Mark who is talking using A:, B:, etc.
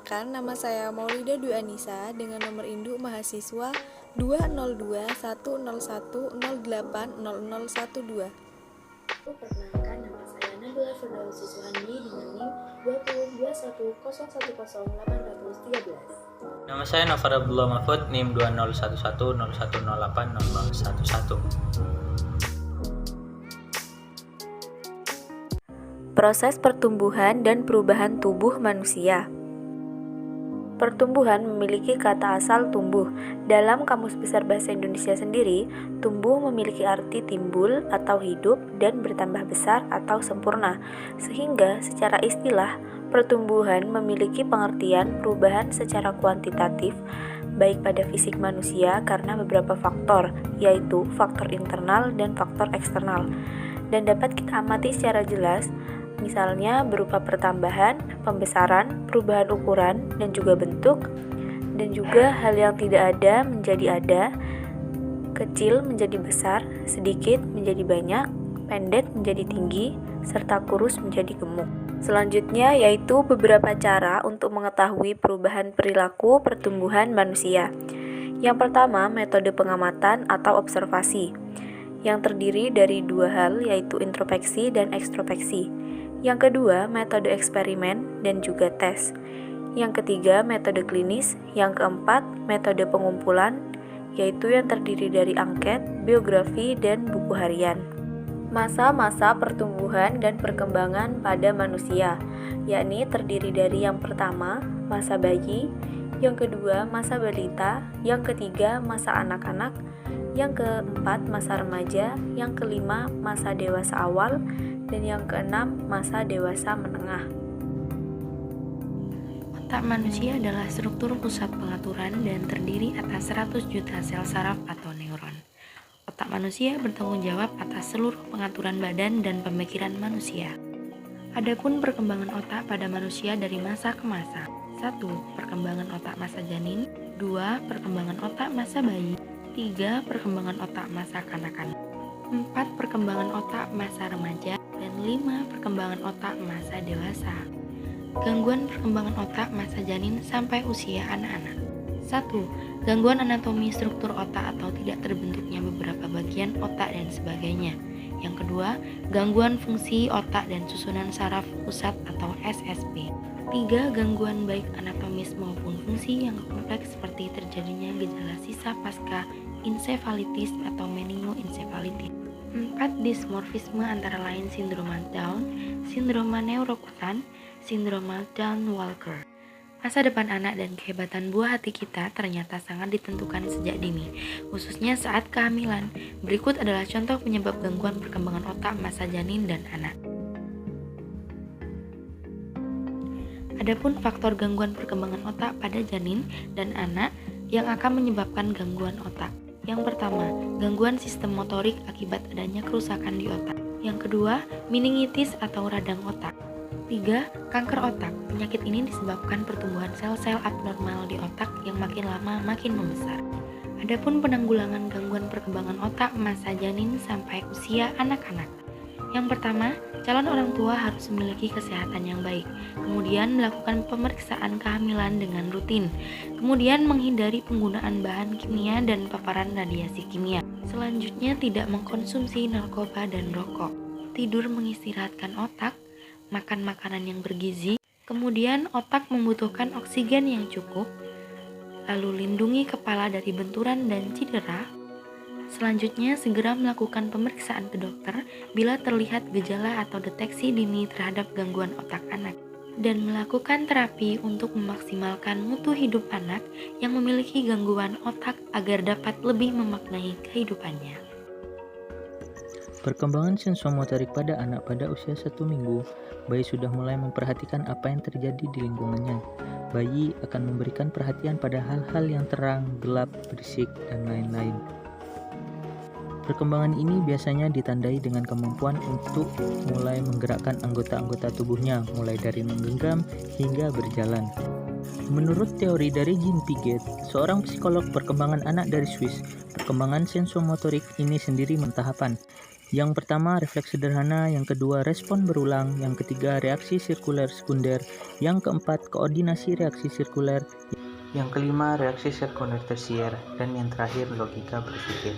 A: Perkenalkan, nama saya Maulida Dwi Anissa dengan nomor induk mahasiswa 2021010800012.
B: Perkenalkan, nama saya Nabila Firdaus Suhandi dengan NIM 2021010813.
C: Nama saya Nafar Abdullah Mahfud, NIM 201101080011.
D: Proses pertumbuhan dan perubahan tubuh manusia. Pertumbuhan memiliki kata asal tumbuh. Dalam Kamus Besar Bahasa Indonesia sendiri, tumbuh memiliki arti timbul atau hidup dan bertambah besar atau sempurna. Sehingga secara istilah, pertumbuhan memiliki pengertian perubahan secara kuantitatif baik pada fisik manusia karena beberapa faktor, yaitu faktor internal dan faktor eksternal. Dan dapat kita amati secara jelas, misalnya berupa pertambahan, pembesaran, perubahan ukuran, dan juga bentuk, dan juga hal yang tidak ada menjadi ada, kecil menjadi besar, sedikit menjadi banyak, pendek menjadi tinggi, serta kurus menjadi gemuk. Selanjutnya yaitu beberapa cara untuk mengetahui perubahan perilaku pertumbuhan manusia. Yang pertama, metode pengamatan atau observasi, yang terdiri dari dua hal yaitu introspeksi dan ekstrospeksi. Yang kedua, metode eksperimen dan juga tes. Yang ketiga, metode klinis. Yang keempat, metode pengumpulan, yaitu yang terdiri dari angket, biografi, dan buku harian. Masa-masa pertumbuhan dan perkembangan pada manusia, yakni terdiri dari yang pertama, masa bayi, yang kedua, masa balita, yang ketiga, masa anak-anak, yang keempat, masa remaja, yang kelima, masa dewasa awal, dan yang keenam, masa dewasa menengah.
B: Otak manusia adalah struktur pusat pengaturan dan terdiri atas 100 juta sel saraf atau neuron. Otak manusia bertanggung jawab atas seluruh pengaturan badan dan pemikiran manusia. Adapun perkembangan otak pada manusia dari masa ke masa. 1. Perkembangan otak masa janin. 2. Perkembangan otak masa bayi. 3. Perkembangan otak masa kanak-kanak. 4. Perkembangan otak masa remaja. Dan 5. Perkembangan otak masa dewasa. Gangguan perkembangan otak masa janin sampai usia anak-anak. 1. Gangguan anatomi struktur otak atau tidak terbentuknya beberapa bagian otak dan sebagainya. Yang kedua, gangguan fungsi otak dan susunan saraf pusat atau SSP. 3. Gangguan baik anatomis maupun fungsi yang kompleks seperti terjadinya gejala sisa pasca ensefalitis atau meningoensefalitis. 4. Dismorfisme antara lain sindroma Down, sindroma neurokutan, sindroma Down-Walker. Masa depan anak dan kehebatan buah hati kita ternyata sangat ditentukan sejak dini, khususnya saat kehamilan. Berikut adalah contoh penyebab gangguan perkembangan otak masa janin dan anak. Adapun faktor gangguan perkembangan otak pada janin dan anak yang akan menyebabkan gangguan otak. Yang pertama, gangguan sistem motorik akibat adanya kerusakan di otak. Yang kedua, meningitis atau radang otak. 3. Kanker otak. Penyakit ini disebabkan pertumbuhan sel-sel abnormal di otak yang makin lama makin membesar. Adapun penanggulangan gangguan perkembangan otak masa janin sampai usia anak-anak. Yang pertama, calon orang tua harus memiliki kesehatan yang baik, kemudian melakukan pemeriksaan kehamilan dengan rutin, kemudian menghindari penggunaan bahan kimia dan paparan radiasi kimia. Selanjutnya, tidak mengkonsumsi narkoba dan rokok, tidur mengistirahatkan otak, makan makanan yang bergizi, kemudian otak membutuhkan oksigen yang cukup, lalu lindungi kepala dari benturan dan cedera. Selanjutnya, segera melakukan pemeriksaan ke dokter bila terlihat gejala atau deteksi dini terhadap gangguan otak anak, dan melakukan terapi untuk memaksimalkan mutu hidup anak yang memiliki gangguan otak agar dapat lebih memaknai kehidupannya.
C: Perkembangan sensomotorik pada anak pada usia 1 minggu, bayi sudah mulai memperhatikan apa yang terjadi di lingkungannya. Bayi akan memberikan perhatian pada hal-hal yang terang, gelap, berisik, dan lain-lain. Perkembangan ini biasanya ditandai dengan kemampuan untuk mulai menggerakkan anggota-anggota tubuhnya, mulai dari menggenggam hingga berjalan. Menurut teori dari Jean Piaget, seorang psikolog perkembangan anak dari Swiss, perkembangan sensomotorik ini sendiri mentahapan. Yang pertama, refleks sederhana, yang kedua, respon berulang, yang ketiga, reaksi sirkuler sekunder, yang keempat, koordinasi reaksi sirkuler, yang kelima, reaksi sekunder tersier, dan yang terakhir, logika berpikir.